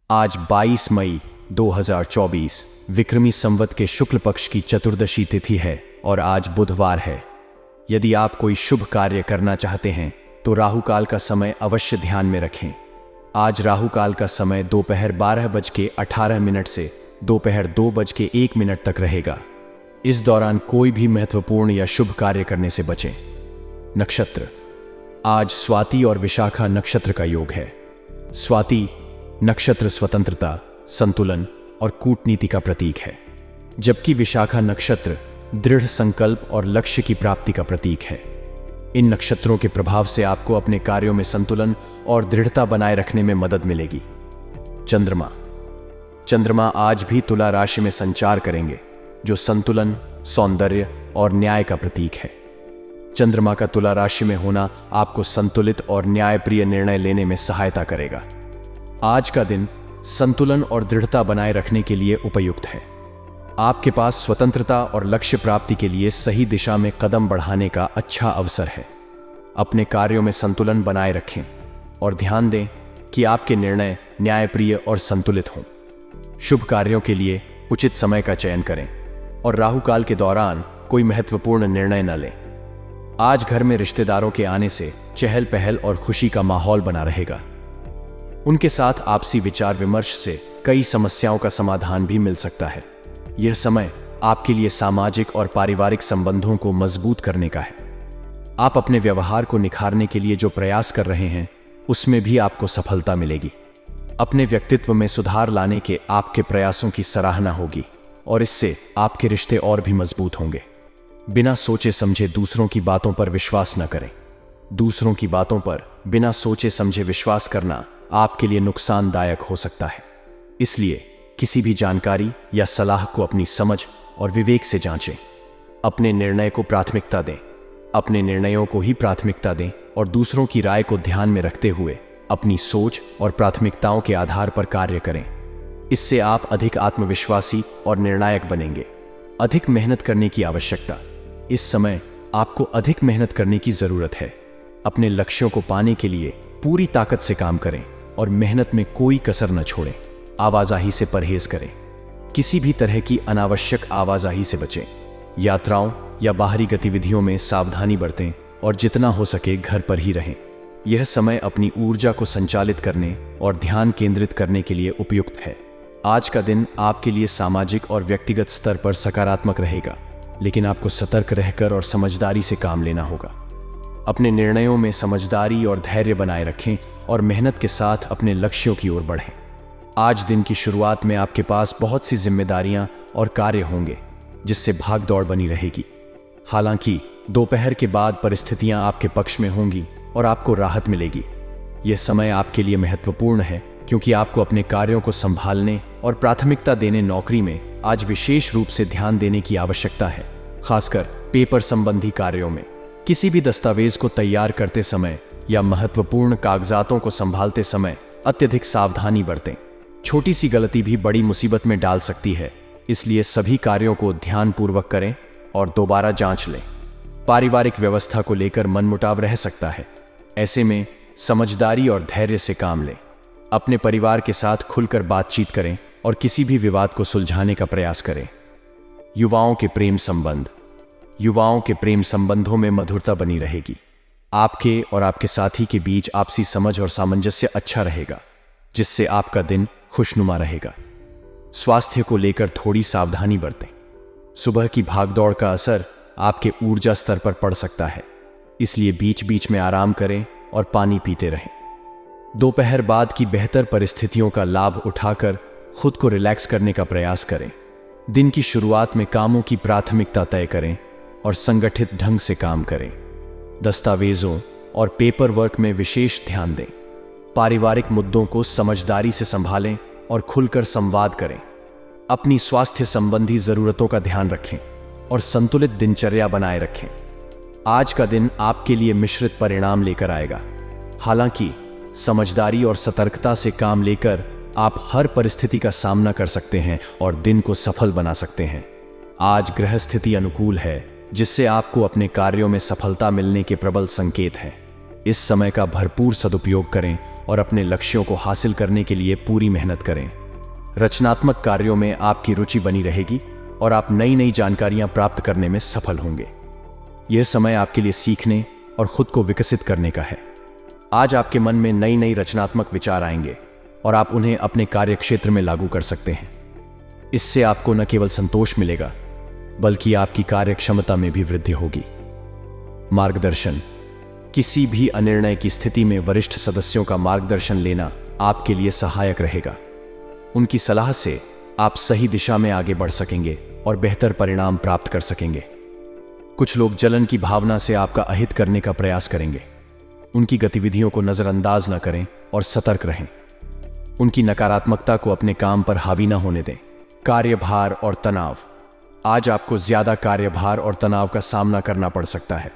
आज 22 मई 2024 विक्रमी संवत के शुक्ल पक्ष की चतुर्दशी तिथि है और आज बुधवार है। यदि आप कोई शुभ कार्य करना चाहते हैं तो राहु काल का समय अवश्य ध्यान में रखें। आज राहु काल का समय दोपहर 12:18 से दोपहर 2:01 तक रहेगा। इस दौरान कोई भी महत्वपूर्ण या शुभ कार्य करने से बचें। नक्षत्र, आज स्वाति और विशाखा नक्षत्र का योग है। स्वाति नक्षत्र स्वतंत्रता, संतुलन और कूटनीति का प्रतीक है, जबकि विशाखा नक्षत्र दृढ़ संकल्प और लक्ष्य की प्राप्ति का प्रतीक है। इन नक्षत्रों के प्रभाव से आपको अपने कार्यों में संतुलन और दृढ़ता बनाए रखने में मदद मिलेगी। चंद्रमा आज भी तुला राशि में संचार करेंगे, जो संतुलन, सौंदर्य और न्याय का प्रतीक है। चंद्रमा का तुला राशि में होना आपको संतुलित और न्यायप्रिय निर्णय लेने में सहायता करेगा। आज का दिन संतुलन और दृढ़ता बनाए रखने के लिए उपयुक्त है। आपके पास स्वतंत्रता और लक्ष्य प्राप्ति के लिए सही दिशा में कदम बढ़ाने का अच्छा अवसर है। अपने कार्यों में संतुलन बनाए रखें और ध्यान दें कि आपके निर्णय न्यायप्रिय और संतुलित हों। शुभ कार्यों के लिए उचित समय का चयन करें और राहु काल के दौरान कोई महत्वपूर्ण निर्णय न लें। आज घर में रिश्तेदारों के आने से चहल पहल और खुशी का माहौल बना रहेगा। उनके साथ आपसी विचार विमर्श से कई समस्याओं का समाधान भी मिल सकता है। यह समय आपके लिए सामाजिक और पारिवारिक संबंधों को मजबूत करने का है। आप अपने व्यवहार को निखारने के लिए जो प्रयास कर रहे हैं, उसमें भी आपको सफलता मिलेगी। अपने व्यक्तित्व में सुधार लाने के आपके प्रयासों की सराहना होगी और इससे आपके रिश्ते और भी मजबूत होंगे। बिना सोचे समझे दूसरों की बातों पर विश्वास न करें। दूसरों की बातों पर बिना सोचे समझे विश्वास करना आपके लिए नुकसानदायक हो सकता है। इसलिए किसी भी जानकारी या सलाह को अपनी समझ और विवेक से जांचें। अपने निर्णय को प्राथमिकता दें। अपने निर्णयों को ही प्राथमिकता दें और दूसरों की राय को ध्यान में रखते हुए अपनी सोच और प्राथमिकताओं के आधार पर कार्य करें। इससे आप अधिक आत्मविश्वासी और निर्णायक बनेंगे। अधिक मेहनत करने की आवश्यकता। इस समय आपको अधिक मेहनत करने की जरूरत है। अपने लक्ष्यों को पाने के लिए पूरी ताकत से काम करें और मेहनत में कोई कसर न छोड़ें। आवाजाही से परहेज करें। किसी भी तरह की अनावश्यक आवाजाही से बचें। यात्राओं या बाहरी गतिविधियों में सावधानी बरतें और जितना हो सके घर पर ही रहें। यह समय अपनी ऊर्जा को संचालित करने और ध्यान केंद्रित करने के लिए उपयुक्त है। आज का दिन आपके लिए सामाजिक और व्यक्तिगत स्तर पर सकारात्मक रहेगा, लेकिन आपको सतर्क रहकर और समझदारी से काम लेना होगा। अपने निर्णयों में समझदारी और धैर्य बनाए रखें और मेहनत के साथ अपने लक्ष्यों की ओर बढ़ें। आज दिन की शुरुआत में आपके पास बहुत सी जिम्मेदारियां और कार्य होंगे, जिससे भाग दौड़ बनी रहेगी। हालांकि दोपहर के बाद परिस्थितियां आपके पक्ष में होंगी और आपको राहत मिलेगी। यह समय आपके लिए महत्वपूर्ण है, क्योंकि आपको अपने कार्यों को संभालने और प्राथमिकता देने नौकरी में आज विशेष रूप से ध्यान देने की आवश्यकता है। खासकर पेपर संबंधी कार्यों में किसी भी दस्तावेज को तैयार करते समय या महत्वपूर्ण कागजातों को संभालते समय अत्यधिक सावधानी बरतें। छोटी सी गलती भी बड़ी मुसीबत में डाल सकती है, इसलिए सभी कार्यों को ध्यानपूर्वक करें और दोबारा जांच लें। पारिवारिक व्यवस्था को लेकर मनमुटाव रह सकता है। ऐसे में समझदारी और धैर्य से काम लें। अपने परिवार के साथ खुलकर बातचीत करें और किसी भी विवाद को सुलझाने का प्रयास करें। युवाओं के प्रेम संबंध। युवाओं के प्रेम संबंधों में मधुरता बनी रहेगी। आपके और आपके साथी के बीच आपसी समझ और सामंजस्य अच्छा रहेगा, जिससे आपका दिन खुशनुमा रहेगा। स्वास्थ्य को लेकर थोड़ी सावधानी बरतें। सुबह की भागदौड़ का असर आपके ऊर्जा स्तर पर पड़ सकता है, इसलिए बीच बीच में आराम करें और पानी पीते रहें। दोपहर बाद की बेहतर परिस्थितियों का लाभ उठाकर खुद को रिलैक्स करने का प्रयास करें। दिन की शुरुआत में कामों की प्राथमिकता तय करें और संगठित ढंग से काम करें। दस्तावेजों और पेपर वर्क में विशेष ध्यान दें। पारिवारिक मुद्दों को समझदारी से संभालें और खुलकर संवाद करें। अपनी स्वास्थ्य संबंधी जरूरतों का ध्यान रखें और संतुलित दिनचर्या बनाए रखें। आज का दिन आपके लिए मिश्रित परिणाम लेकर आएगा। हालांकि समझदारी और सतर्कता से काम लेकर आप हर परिस्थिति का सामना कर सकते हैं और दिन को सफल बना सकते हैं। आज ग्रह स्थिति अनुकूल है, जिससे आपको अपने कार्यों में सफलता मिलने के प्रबल संकेत हैं। इस समय का भरपूर सदुपयोग करें और अपने लक्ष्यों को हासिल करने के लिए पूरी मेहनत करें। रचनात्मक कार्यों में आपकी रुचि बनी रहेगी और आप नई नई जानकारियां प्राप्त करने में सफल होंगे। यह समय आपके लिए सीखने और खुद को विकसित करने का है। आज आपके मन में नई नई रचनात्मक विचार आएंगे और आप उन्हें अपने कार्यक्षेत्र में लागू कर सकते हैं। इससे आपको न केवल संतोष मिलेगा, बल्कि आपकी कार्यक्षमता में भी वृद्धि होगी। मार्गदर्शन। किसी भी अनिर्णय की स्थिति में वरिष्ठ सदस्यों का मार्गदर्शन लेना आपके लिए सहायक रहेगा। उनकी सलाह से आप सही दिशा में आगे बढ़ सकेंगे और बेहतर परिणाम प्राप्त कर सकेंगे। कुछ लोग जलन की भावना से आपका अहित करने का प्रयास करेंगे। उनकी गतिविधियों को नजरअंदाज न करें और सतर्क रहें। उनकी नकारात्मकता को अपने काम पर हावी न होने दें। कार्यभार और तनाव। आज आपको ज्यादा कार्यभार और तनाव का सामना करना पड़ सकता है।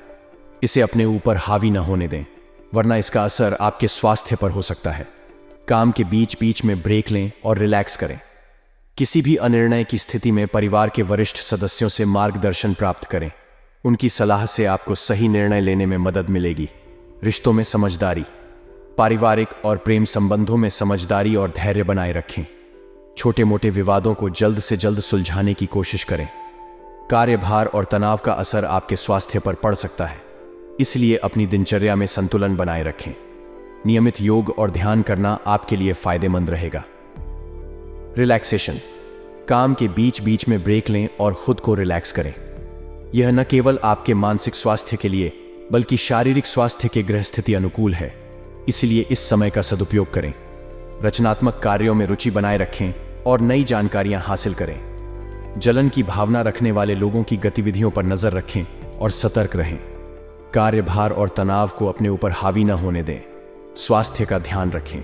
इसे अपने ऊपर हावी न होने दें, वरना इसका असर आपके स्वास्थ्य पर हो सकता है। काम के बीच बीच में ब्रेक लें और रिलैक्स करें। किसी भी अनिर्णय की स्थिति में परिवार के वरिष्ठ सदस्यों से मार्गदर्शन प्राप्त करें। उनकी सलाह से आपको सही निर्णय लेने में मदद मिलेगी। रिश्तों में समझदारी। पारिवारिक और प्रेम संबंधों में समझदारी और धैर्य बनाए रखें। छोटे मोटे विवादों को जल्द से जल्द सुलझाने की कोशिश करें। कार्यभार और तनाव का असर आपके स्वास्थ्य पर पड़ सकता है, इसलिए अपनी दिनचर्या में संतुलन बनाए रखें। नियमित योग और ध्यान करना आपके लिए फायदेमंद रहेगा। रिलैक्सेशन। काम के बीच बीच में ब्रेक लें और खुद को रिलैक्स करें। यह न केवल आपके मानसिक स्वास्थ्य के लिए, बल्कि शारीरिक स्वास्थ्य के ग्रह स्थिति अनुकूल है, इसलिए इस समय का सदुपयोग करें। रचनात्मक कार्यों में रुचि बनाए रखें और नई जानकारियां हासिल करें। जलन की भावना रखने वाले लोगों की गतिविधियों पर नजर रखें और सतर्क रहें। कार्यभार और तनाव को अपने ऊपर हावी न होने दें। स्वास्थ्य का ध्यान रखें।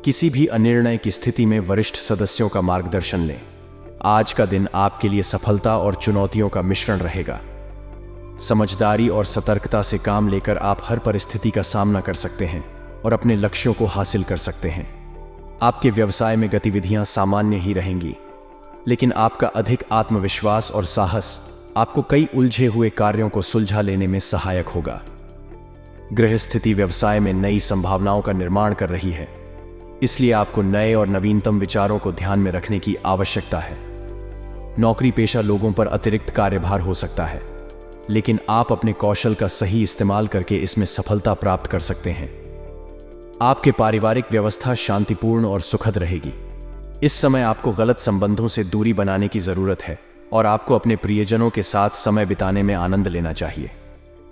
किसी भी अनिर्णय की स्थिति में वरिष्ठ सदस्यों का मार्गदर्शन लें। आज का दिन आपके लिए सफलता और चुनौतियों का मिश्रण रहेगा। समझदारी और सतर्कता से काम लेकर आप हर परिस्थिति का सामना कर सकते हैं और अपने लक्ष्यों को हासिल कर सकते हैं। आपके व्यवसाय में गतिविधियां सामान्य ही रहेंगी, लेकिन आपका अधिक आत्मविश्वास और साहस आपको कई उलझे हुए कार्यों को सुलझा लेने में सहायक होगा। गृह स्थिति व्यवसाय में नई संभावनाओं का निर्माण कर रही है, इसलिए आपको नए और नवीनतम विचारों को ध्यान में रखने की आवश्यकता है। नौकरी पेशा लोगों पर अतिरिक्त कार्यभार हो सकता है, लेकिन आप अपने कौशल का सही इस्तेमाल करके इसमें सफलता प्राप्त कर सकते हैं। आपके पारिवारिक व्यवस्था शांतिपूर्ण और सुखद रहेगी। इस समय आपको गलत संबंधों से दूरी बनाने की जरूरत है और आपको अपने प्रियजनों के साथ समय बिताने में आनंद लेना चाहिए।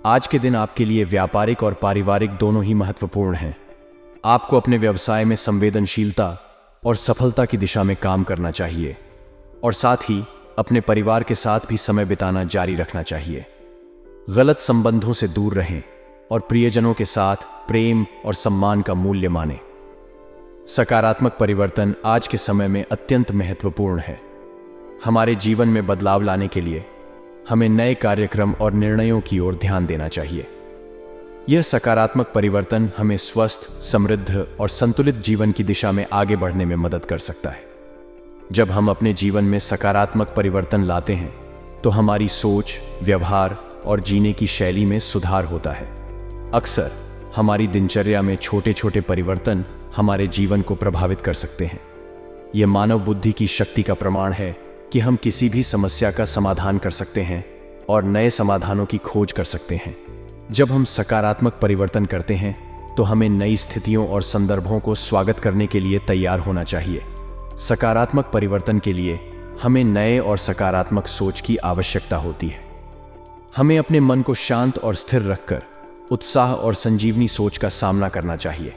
आज के दिन आपके लिए व्यापारिक और पारिवारिक दोनों ही महत्वपूर्ण हैं। आपको अपने व्यवसाय में संवेदनशीलता और सफलता की दिशा में काम करना चाहिए और साथ ही अपने परिवार के साथ भी समय बिताना जारी रखना चाहिए। गलत संबंधों से दूर रहें और प्रियजनों के साथ प्रेम और सम्मान का मूल्य मानें। सकारात्मक परिवर्तन आज के समय में अत्यंत महत्वपूर्ण है। हमारे जीवन में बदलाव लाने के लिए हमें नए कार्यक्रम और निर्णयों की ओर ध्यान देना चाहिए। यह सकारात्मक परिवर्तन हमें स्वस्थ, समृद्ध और संतुलित जीवन की दिशा में आगे बढ़ने में मदद कर सकता है। जब हम अपने जीवन में सकारात्मक परिवर्तन लाते हैं, तो हमारी सोच, व्यवहार और जीने की शैली में सुधार होता है। अक्सर हमारी दिनचर्या में छोटे छोटे परिवर्तन हमारे जीवन को प्रभावित कर सकते हैं। यह मानव बुद्धि की शक्ति का प्रमाण है कि हम किसी भी समस्या का समाधान कर सकते हैं और नए समाधानों की खोज कर सकते हैं। जब हम सकारात्मक परिवर्तन करते हैं, तो हमें नई स्थितियों और संदर्भों को स्वागत करने के लिए तैयार होना चाहिए। सकारात्मक परिवर्तन के लिए हमें नए और सकारात्मक सोच की आवश्यकता होती है। हमें अपने मन को शांत और स्थिर रखकर उत्साह और संजीवनी सोच का सामना करना चाहिए।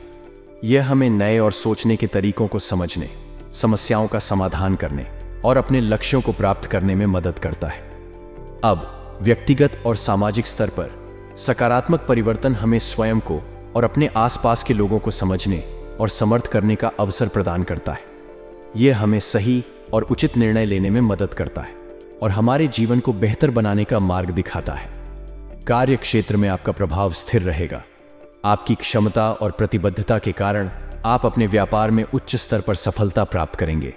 यह हमें नए और सोचने के तरीकों को समझने, समस्याओं का समाधान करने और अपने लक्ष्यों को प्राप्त करने में मदद करता है। अब व्यक्तिगत और सामाजिक स्तर पर सकारात्मक परिवर्तन हमें स्वयं को और अपने आसपास के लोगों को समझने और समर्थ करने का अवसर प्रदान करता है। यह हमें सही और उचित निर्णय लेने में मदद करता है और हमारे जीवन को बेहतर बनाने का मार्ग दिखाता है। कार्य क्षेत्र में आपका प्रभाव स्थिर रहेगा। आपकी क्षमता और प्रतिबद्धता के कारण आप अपने व्यापार में उच्च स्तर पर सफलता प्राप्त करेंगे।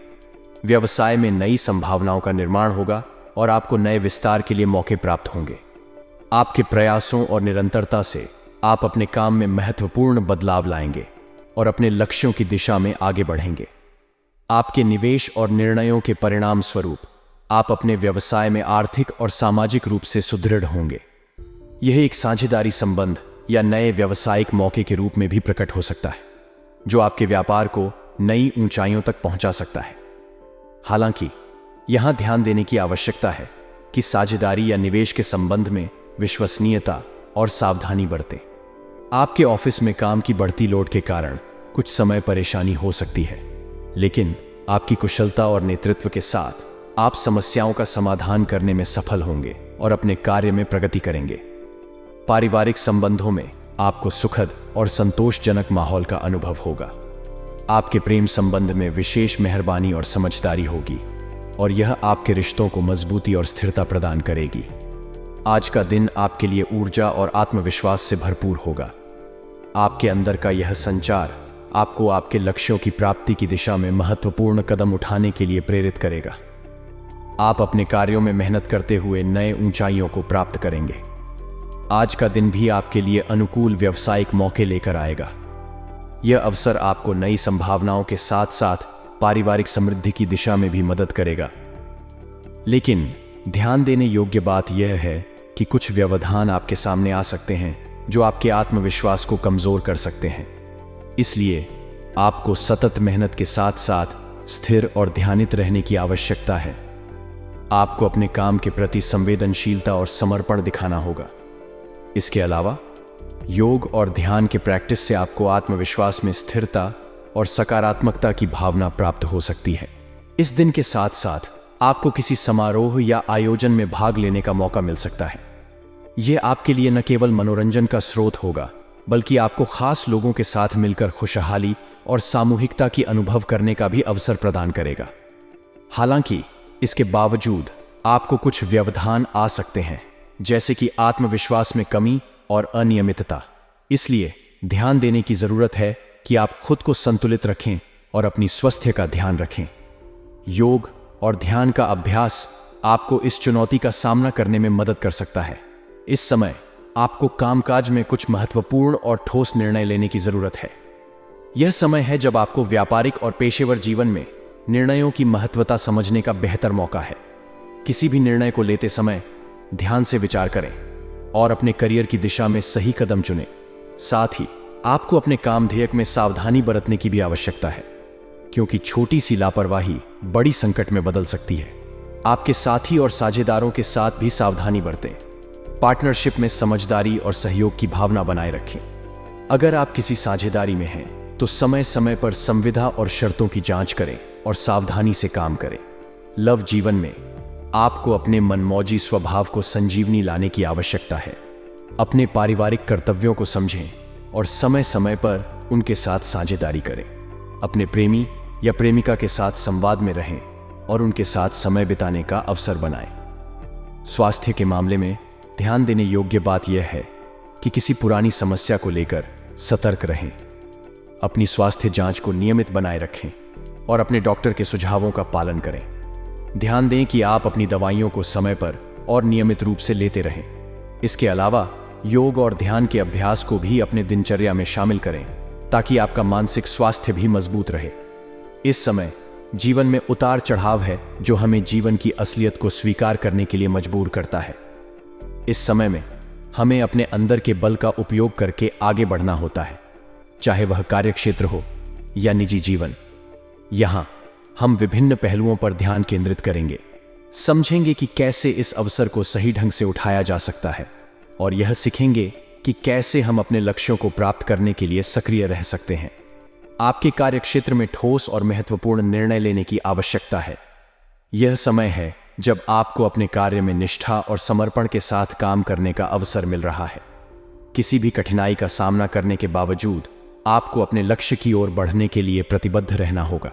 व्यवसाय में नई संभावनाओं का निर्माण होगा और आपको नए विस्तार के लिए मौके प्राप्त होंगे। आपके प्रयासों और निरंतरता से आप अपने काम में महत्वपूर्ण बदलाव लाएंगे और अपने लक्ष्यों की दिशा में आगे बढ़ेंगे। आपके निवेश और निर्णयों के परिणाम स्वरूप आप अपने व्यवसाय में आर्थिक और सामाजिक रूप से सुदृढ़ होंगे। यह एक साझेदारी संबंध या नए व्यावसायिक मौके के रूप में भी प्रकट हो सकता है, जो आपके व्यापार को नई ऊंचाइयों तक पहुंचा सकता है। हालांकि यहां ध्यान देने की आवश्यकता है कि साझेदारी या निवेश के संबंध में विश्वसनीयता और सावधानी बरतें। आपके ऑफिस में काम की बढ़ती लोड के कारण कुछ समय परेशानी हो सकती है, लेकिन आपकी कुशलता और नेतृत्व के साथ आप समस्याओं का समाधान करने में सफल होंगे और अपने कार्य में प्रगति करेंगे। पारिवारिक संबंधों में आपको सुखद और संतोषजनक माहौल का अनुभव होगा। आपके प्रेम संबंध में विशेष मेहरबानी और समझदारी होगी और यह आपके रिश्तों को मजबूती और स्थिरता प्रदान करेगी। आज का दिन आपके लिए ऊर्जा और आत्मविश्वास से भरपूर होगा। आपके अंदर का यह संचार आपको आपके लक्ष्यों की प्राप्ति की दिशा में महत्वपूर्ण कदम उठाने के लिए प्रेरित करेगा। आप अपने कार्यों में मेहनत करते हुए नए ऊंचाइयों को प्राप्त करेंगे। आज का दिन भी आपके लिए अनुकूल व्यावसायिक मौके लेकर आएगा। यह अवसर आपको नई संभावनाओं के साथ साथ पारिवारिक समृद्धि की दिशा में भी मदद करेगा। लेकिन ध्यान देने योग्य बात यह है कि कुछ व्यवधान आपके सामने आ सकते हैं जो आपके आत्मविश्वास को कमजोर कर सकते हैं। इसलिए आपको सतत मेहनत के साथ साथ स्थिर और ध्यानित रहने की आवश्यकता है। आपको अपने काम के प्रति संवेदनशीलता और समर्पण दिखाना होगा। इसके अलावा योग और ध्यान के प्रैक्टिस से आपको आत्मविश्वास में स्थिरता और सकारात्मकता की भावना प्राप्त हो सकती है। इस दिन के साथ साथ आपको किसी समारोह या आयोजन में भाग लेने का मौका मिल सकता है। यह आपके लिए न केवल मनोरंजन का स्रोत होगा, बल्कि आपको खास लोगों के साथ मिलकर खुशहाली और सामूहिकता की अनुभव करने का भी अवसर प्रदान करेगा। हालांकि इसके बावजूद आपको कुछ व्यवधान आ सकते हैं, जैसे कि आत्मविश्वास में कमी और अनियमितता। इसलिए ध्यान देने की जरूरत है कि आप खुद को संतुलित रखें और अपनी स्वास्थ्य का ध्यान रखें। योग और ध्यान का अभ्यास आपको इस चुनौती का सामना करने में मदद कर सकता है। इस समय आपको कामकाज में कुछ महत्वपूर्ण और ठोस निर्णय लेने की जरूरत है। यह समय है जब आपको व्यापारिक और पेशेवर जीवन में निर्णयों की महत्वता समझने का बेहतर मौका है। किसी भी निर्णय को लेते समय ध्यान से विचार करें और अपने करियर की दिशा में सही कदम चुनें। साथ ही आपको अपने काम ध्येय में सावधानी बरतने की भी आवश्यकता है, क्योंकि छोटी सी लापरवाही बड़ी संकट में बदल सकती है। आपके साथी और साझेदारों के साथ भी सावधानी बरतें। पार्टनरशिप में समझदारी और सहयोग की भावना बनाए रखें। अगर आप किसी साझेदारी में हैं, तो समय समय पर संविदा और शर्तों की जांच करें और सावधानी से काम करें। लव जीवन में आपको अपने मनमौजी स्वभाव को संजीवनी लाने की आवश्यकता है। अपने पारिवारिक कर्तव्यों को समझें और समय समय पर उनके साथ साझेदारी करें। अपने प्रेमी या प्रेमिका के साथ संवाद में रहें और उनके साथ समय बिताने का अवसर बनाएं। स्वास्थ्य के मामले में ध्यान देने योग्य बात यह है कि किसी पुरानी समस्या को लेकर सतर्क रहें। अपनी स्वास्थ्य जांच को नियमित बनाए रखें और अपने डॉक्टर के सुझावों का पालन करें। ध्यान दें कि आप अपनी दवाइयों को समय पर और नियमित रूप से लेते रहें। इसके अलावा योग और ध्यान के अभ्यास को भी अपने दिनचर्या में शामिल करें, ताकि आपका मानसिक स्वास्थ्य भी मजबूत रहे। इस समय जीवन में उतार चढ़ाव है, जो हमें जीवन की असलियत को स्वीकार करने के लिए मजबूर करता है। इस समय में हमें अपने अंदर के बल का उपयोग करके आगे बढ़ना होता है, चाहे वह कार्यक्षेत्र हो या निजी जीवन। यहां हम विभिन्न पहलुओं पर ध्यान केंद्रित करेंगे, समझेंगे कि कैसे इस अवसर को सही ढंग से उठाया जा सकता है, और यह सीखेंगे कि कैसे हम अपने लक्ष्यों को प्राप्त करने के लिए सक्रिय रह सकते हैं। आपके कार्यक्षेत्र में ठोस और महत्वपूर्ण निर्णय लेने की आवश्यकता है। यह समय है जब आपको अपने कार्य में निष्ठा और समर्पण के साथ काम करने का अवसर मिल रहा है। किसी भी कठिनाई का सामना करने के बावजूद आपको अपने लक्ष्य की ओर बढ़ने के लिए प्रतिबद्ध रहना होगा।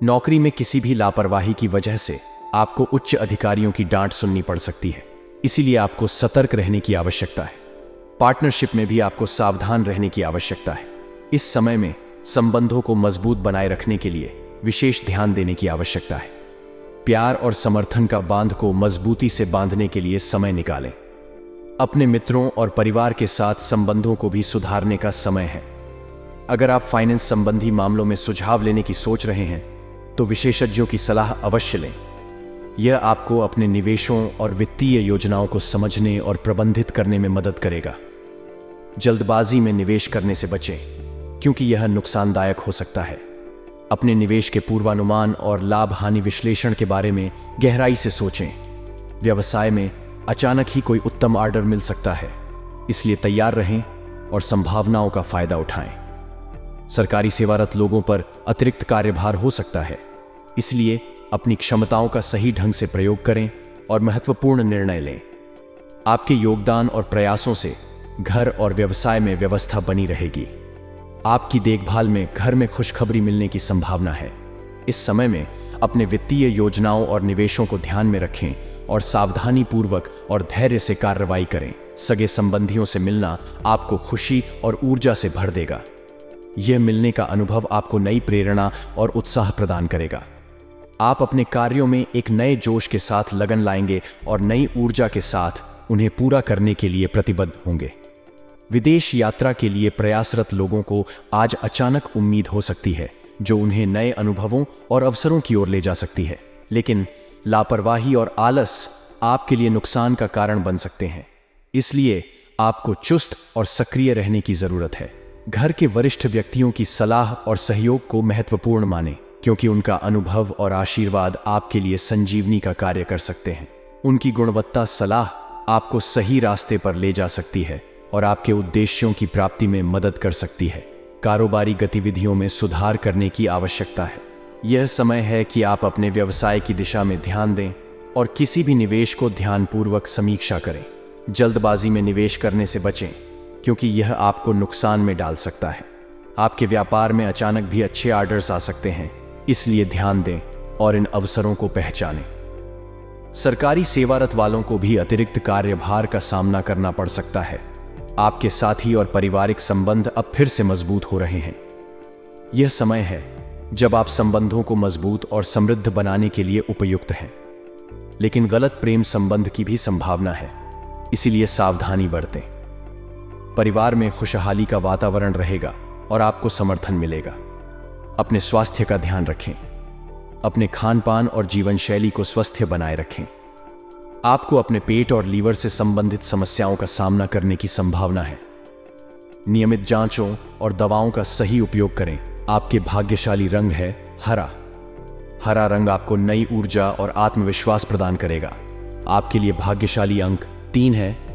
नौकरी में किसी भी लापरवाही की वजह से आपको उच्च अधिकारियों की डांट सुननी पड़ सकती है, इसीलिए आपको सतर्क रहने की आवश्यकता है। पार्टनरशिप में भी आपको सावधान रहने की आवश्यकता है। इस समय में संबंधों को मजबूत बनाए रखने के लिए विशेष ध्यान देने की आवश्यकता है। प्यार और समर्थन का बांध को मजबूती से बांधने के लिए समय निकालें। अपने मित्रों और परिवार के साथ संबंधों को भी सुधारने का समय है। अगर आप फाइनेंस संबंधी मामलों में सुझाव लेने की सोच रहे हैं तो विशेषज्ञों की सलाह अवश्य लें। यह आपको अपने निवेशों और वित्तीय योजनाओं को समझने और प्रबंधित करने में मदद करेगा। जल्दबाजी में निवेश करने से बचें, क्योंकि यह नुकसानदायक हो सकता है। अपने निवेश के पूर्वानुमान और लाभ हानि विश्लेषण के बारे में गहराई से सोचें। व्यवसाय में अचानक ही कोई उत्तम ऑर्डर मिल सकता है, इसलिए तैयार रहें और संभावनाओं का फायदा उठाएं। सरकारी सेवारत लोगों पर अतिरिक्त कार्यभार हो सकता है, इसलिए अपनी क्षमताओं का सही ढंग से प्रयोग करें और महत्वपूर्ण निर्णय लें। आपके योगदान और प्रयासों से घर और व्यवसाय में व्यवस्था बनी रहेगी। आपकी देखभाल में घर में खुशखबरी मिलने की संभावना है। इस समय में अपने वित्तीय योजनाओं और निवेशों को ध्यान में रखें और सावधानी पूर्वक और धैर्य से कार्रवाई करें। सगे संबंधियों से मिलना आपको खुशी और ऊर्जा से भर देगा। यह मिलने का अनुभव आपको नई प्रेरणा और उत्साह प्रदान करेगा। आप अपने कार्यों में एक नए जोश के साथ लगन लाएंगे और नई ऊर्जा के साथ उन्हें पूरा करने के लिए प्रतिबद्ध होंगे। विदेश यात्रा के लिए प्रयासरत लोगों को आज अचानक उम्मीद हो सकती है, जो उन्हें नए अनुभवों और अवसरों की ओर ले जा सकती है। लेकिन लापरवाही और आलस आपके लिए नुकसान का कारण बन सकते हैं, इसलिए आपको चुस्त और सक्रिय रहने की जरूरत है। घर के वरिष्ठ व्यक्तियों की सलाह और सहयोग को महत्वपूर्ण मानें, क्योंकि उनका अनुभव और आशीर्वाद आपके लिए संजीवनी का कार्य कर सकते हैं। उनकी गुणवत्ता सलाह आपको सही रास्ते पर ले जा सकती है और आपके उद्देश्यों की प्राप्ति में मदद कर सकती है। कारोबारी गतिविधियों में सुधार करने की आवश्यकता है। यह समय है कि आप अपने व्यवसाय की दिशा में ध्यान दें और किसी भी निवेश को ध्यानपूर्वक समीक्षा करें। जल्दबाजी में निवेश करने से बचें, क्योंकि यह आपको नुकसान में डाल सकता है। आपके व्यापार में अचानक भी अच्छे ऑर्डर्स आ सकते हैं, इसलिए ध्यान दें और इन अवसरों को पहचानें। सरकारी सेवारत वालों को भी अतिरिक्त कार्यभार का सामना करना पड़ सकता है। आपके साथी और पारिवारिक संबंध अब फिर से मजबूत हो रहे हैं। यह समय है जब आप संबंधों को मजबूत और समृद्ध बनाने के लिए उपयुक्त हैं। लेकिन गलत प्रेम संबंध की भी संभावना है, इसीलिए सावधानी बरतें। परिवार में खुशहाली का वातावरण रहेगा और आपको समर्थन मिलेगा। अपने स्वास्थ्य का ध्यान रखें। अपने खान-पान और जीवन शैली को स्वस्थ बनाए रखें। आपको अपने पेट और लीवर से संबंधित समस्याओं का सामना करने की संभावना है। नियमित जांचों और दवाओं का सही उपयोग करें। आपके भाग्यशाली रंग है हरा। हरा रंग आपको नई ऊर्जा और आत्मविश्वास प्रदान करेगा। आपके लिए भाग्यशाली अंक 3 है